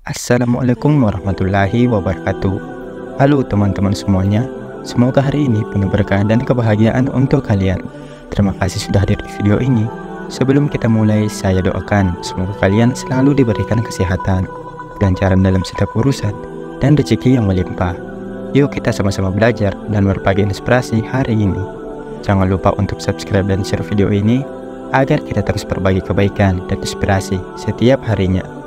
Assalamualaikum warahmatullahi wabarakatuh. Halo teman-teman semuanya, semoga hari ini penuh berkah dan kebahagiaan untuk kalian. Terima kasih sudah hadir di video ini. Sebelum kita mulai, saya doakan semoga kalian selalu diberikan kesehatan, kelancaran dalam setiap urusan, dan rezeki yang melimpah. Yuk kita sama-sama belajar dan berbagi inspirasi hari ini. Jangan lupa untuk subscribe dan share video ini agar kita terus berbagi kebaikan dan inspirasi setiap harinya.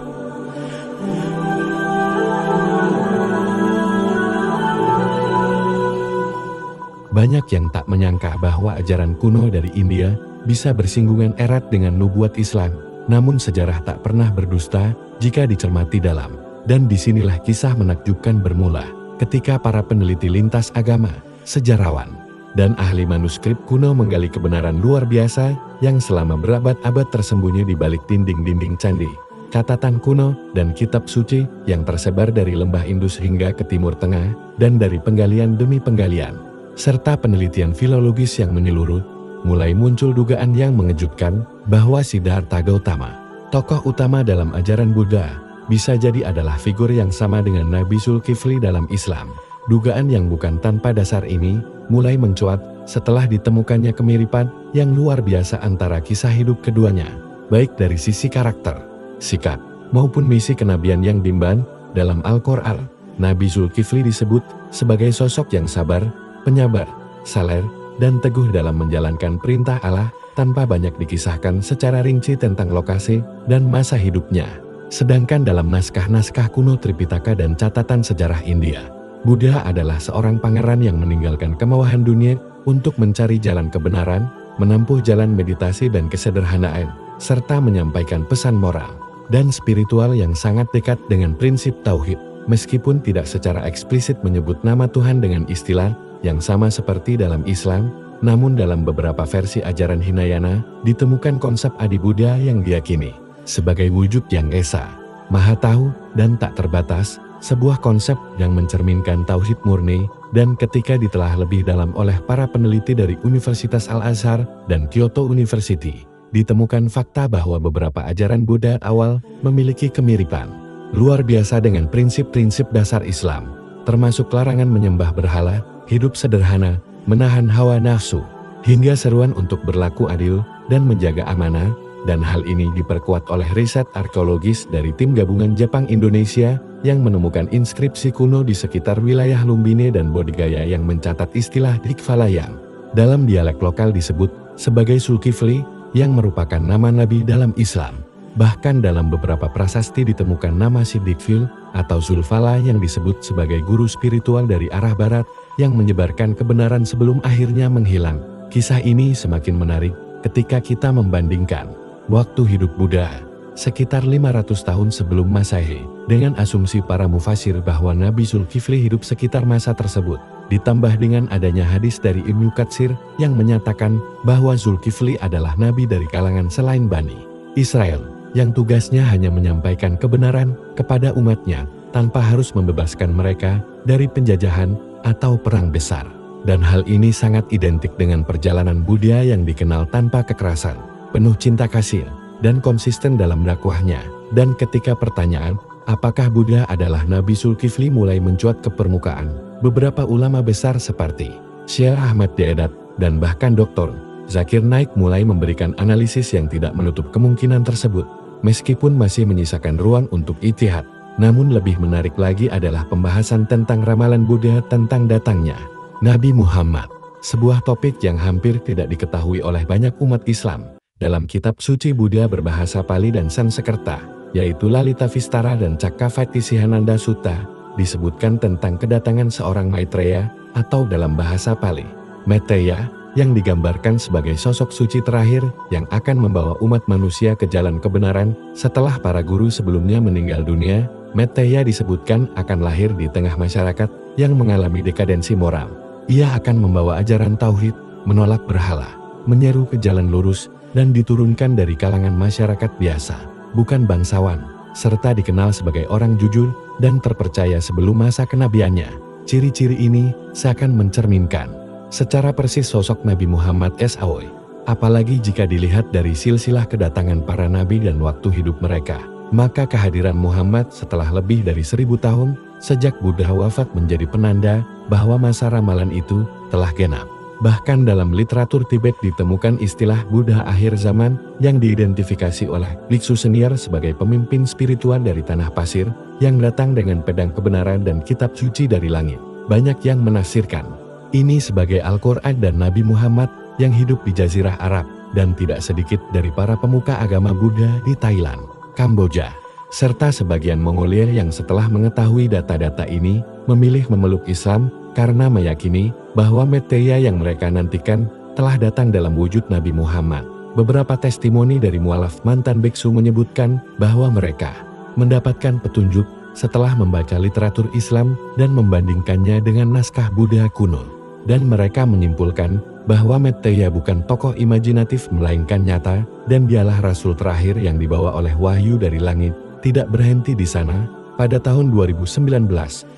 Banyak yang tak menyangka bahwa ajaran kuno dari India bisa bersinggungan erat dengan nubuat Islam. Namun sejarah tak pernah berdusta jika dicermati dalam. Dan disinilah kisah menakjubkan bermula ketika para peneliti lintas agama, sejarawan, dan ahli manuskrip kuno menggali kebenaran luar biasa yang selama berabad-abad tersembunyi di balik dinding-dinding candi, catatan kuno, dan kitab suci yang tersebar dari lembah Indus hingga ke Timur Tengah, dan dari penggalian demi penggalian, serta penelitian filologis yang menyeluruh, mulai muncul dugaan yang mengejutkan bahwa Siddhartha Gautama, tokoh utama dalam ajaran Buddha, bisa jadi adalah figur yang sama dengan Nabi Zulkifli dalam Islam. Dugaan yang bukan tanpa dasar ini mulai mencuat setelah ditemukannya kemiripan yang luar biasa antara kisah hidup keduanya, baik dari sisi karakter, sikap, maupun misi kenabian yang diemban. Dalam Al-Quran, Nabi Zulkifli disebut sebagai sosok yang sabar, penyabar, saler, dan teguh dalam menjalankan perintah Allah, tanpa banyak dikisahkan secara rinci tentang lokasi dan masa hidupnya. Sedangkan dalam naskah-naskah kuno Tripitaka dan catatan sejarah India, Buddha adalah seorang pangeran yang meninggalkan kemewahan dunia untuk mencari jalan kebenaran, menempuh jalan meditasi dan kesederhanaan, serta menyampaikan pesan moral dan spiritual yang sangat dekat dengan prinsip tauhid. Meskipun tidak secara eksplisit menyebut nama Tuhan dengan istilah yang sama seperti dalam Islam, namun dalam beberapa versi ajaran Hinayana ditemukan konsep Adi Buddha yang diyakini sebagai wujud yang esa, maha tahu, dan tak terbatas, sebuah konsep yang mencerminkan tauhid murni. Dan ketika ditelah lebih dalam oleh para peneliti dari Universitas Al-Azhar dan Kyoto University, ditemukan fakta bahwa beberapa ajaran Buddha awal memiliki kemiripan luar biasa dengan prinsip-prinsip dasar Islam, termasuk larangan menyembah berhala, hidup sederhana, menahan hawa nafsu, hingga seruan untuk berlaku adil dan menjaga amanah. Dan hal ini diperkuat oleh riset arkeologis dari tim gabungan Jepang-Indonesia yang menemukan inskripsi kuno di sekitar wilayah Lumbini dan Bodhgaya yang mencatat istilah Dikfalayang. Dalam dialek lokal disebut sebagai Zulkifli, yang merupakan nama Nabi dalam Islam. Bahkan dalam beberapa prasasti ditemukan nama Siddikfil atau Zulfala yang disebut sebagai guru spiritual dari arah barat yang menyebarkan kebenaran sebelum akhirnya menghilang. Kisah ini semakin menarik ketika kita membandingkan waktu hidup Buddha sekitar 500 tahun sebelum Masehi dengan asumsi para mufasir bahwa Nabi Zulkifli hidup sekitar masa tersebut, ditambah dengan adanya hadis dari Ibnu Katsir yang menyatakan bahwa Zulkifli adalah nabi dari kalangan selain Bani Israel yang tugasnya hanya menyampaikan kebenaran kepada umatnya tanpa harus membebaskan mereka dari penjajahan atau perang besar. Dan hal ini sangat identik dengan perjalanan Buddha yang dikenal tanpa kekerasan, penuh cinta kasih, dan konsisten dalam dakwahnya. Dan ketika pertanyaan, apakah Buddha adalah Nabi Zulkifli mulai mencuat ke permukaan, beberapa ulama besar seperti Syekh Ahmad Deedat dan bahkan Dr. Zakir Naik mulai memberikan analisis yang tidak menutup kemungkinan tersebut, meskipun masih menyisakan ruang untuk ijtihad. Namun lebih menarik lagi adalah pembahasan tentang ramalan Buddha tentang datangnya Nabi Muhammad, sebuah topik yang hampir tidak diketahui oleh banyak umat Islam. Dalam kitab suci Buddha berbahasa Pali dan Sanskerta, yaitu Lalita Vistara dan Cakkavattisihananda Sutta, disebutkan tentang kedatangan seorang Maitreya, atau dalam bahasa Pali, Meteya, yang digambarkan sebagai sosok suci terakhir yang akan membawa umat manusia ke jalan kebenaran setelah para guru sebelumnya meninggal dunia. Meteya disebutkan akan lahir di tengah masyarakat yang mengalami dekadensi moral. Ia akan membawa ajaran tauhid, menolak berhala, menyeru ke jalan lurus, dan diturunkan dari kalangan masyarakat biasa, bukan bangsawan, serta dikenal sebagai orang jujur dan terpercaya sebelum masa kenabiannya. Ciri-ciri ini seakan mencerminkan secara persis sosok Nabi Muhammad SAW, apalagi jika dilihat dari silsilah kedatangan para nabi dan waktu hidup mereka. maka kehadiran Muhammad setelah lebih dari 1000 tahun sejak Buddha wafat menjadi penanda bahwa masa ramalan itu telah genap. Bahkan dalam literatur Tibet ditemukan istilah Buddha akhir zaman yang diidentifikasi oleh biksu senior sebagai pemimpin spiritual dari tanah pasir yang datang dengan pedang kebenaran dan kitab suci dari langit. Banyak yang menafsirkan ini sebagai Al-Quran dan Nabi Muhammad yang hidup di Jazirah Arab, dan tidak sedikit dari para pemuka agama Buddha di Thailand, Kamboja, serta sebagian Mongolia yang setelah mengetahui data-data ini memilih memeluk Islam karena meyakini bahwa Meteya yang mereka nantikan telah datang dalam wujud Nabi Muhammad. Beberapa testimoni dari mualaf mantan biksu menyebutkan bahwa mereka mendapatkan petunjuk setelah membaca literatur Islam dan membandingkannya dengan naskah Buddha kuno. Dan mereka menyimpulkan bahwa Meteya bukan tokoh imajinatif melainkan nyata, dan dialah Rasul terakhir yang dibawa oleh wahyu dari langit. Tidak berhenti di sana, pada tahun 2019,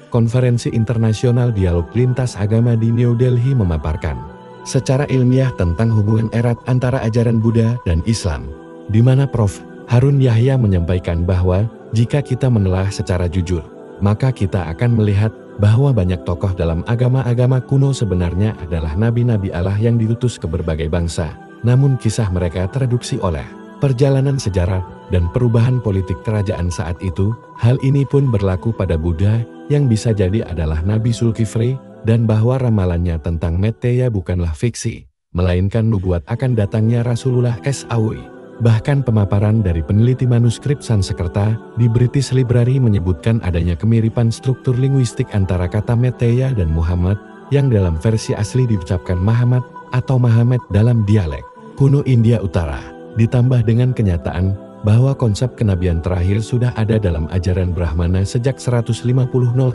Konferensi Internasional Dialog Lintas Agama di New Delhi memaparkan secara ilmiah tentang hubungan erat antara ajaran Buddha dan Islam, di mana Prof. Harun Yahya menyampaikan bahwa jika kita menelaah secara jujur, maka kita akan melihat bahwa banyak tokoh dalam agama-agama kuno sebenarnya adalah nabi-nabi Allah yang diutus ke berbagai bangsa, namun kisah mereka tereduksi oleh perjalanan sejarah dan perubahan politik kerajaan saat itu. Hal ini pun berlaku pada Buddha yang bisa jadi adalah Nabi Zulkifli, dan bahwa ramalannya tentang Meteya bukanlah fiksi, melainkan nubuat akan datangnya Rasulullah SAW. Bahkan pemaparan dari peneliti manuskrip Sanskerta di British Library menyebutkan adanya kemiripan struktur linguistik antara kata Meteya dan Muhammad, yang dalam versi asli diucapkan Muhammad atau Mahamed dalam dialek kuno India Utara, ditambah dengan kenyataan bahwa konsep kenabian terakhir sudah ada dalam ajaran Brahmana sejak 150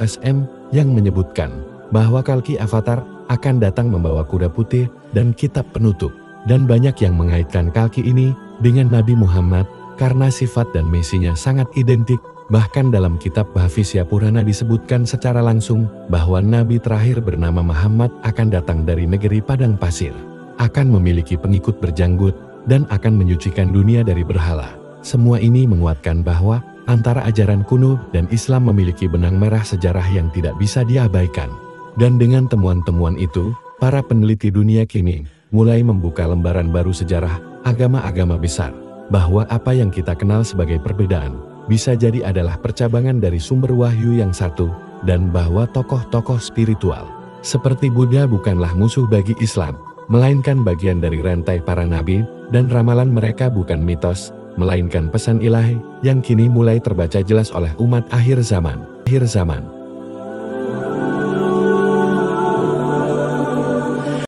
SM yang menyebutkan bahwa Kalki Avatar akan datang membawa kuda putih dan kitab penutup. Dan banyak yang mengaitkan Kalki ini dengan Nabi Muhammad karena sifat dan misinya sangat identik. Bahkan dalam kitab Bhavishya Purana disebutkan secara langsung bahwa Nabi terakhir bernama Muhammad akan datang dari negeri padang pasir, akan memiliki pengikut berjanggut, dan akan menyucikan dunia dari berhala. Semua ini menguatkan bahwa antara ajaran kuno dan Islam memiliki benang merah sejarah yang tidak bisa diabaikan. Dan dengan temuan-temuan itu, para peneliti dunia kini mulai membuka lembaran baru sejarah agama-agama besar, bahwa apa yang kita kenal sebagai perbedaan bisa jadi adalah percabangan dari sumber wahyu yang satu, dan bahwa tokoh-tokoh spiritual seperti Buddha bukanlah musuh bagi Islam, melainkan bagian dari rantai para nabi, dan ramalan mereka bukan mitos, melainkan pesan ilahi yang kini mulai terbaca jelas oleh umat akhir zaman.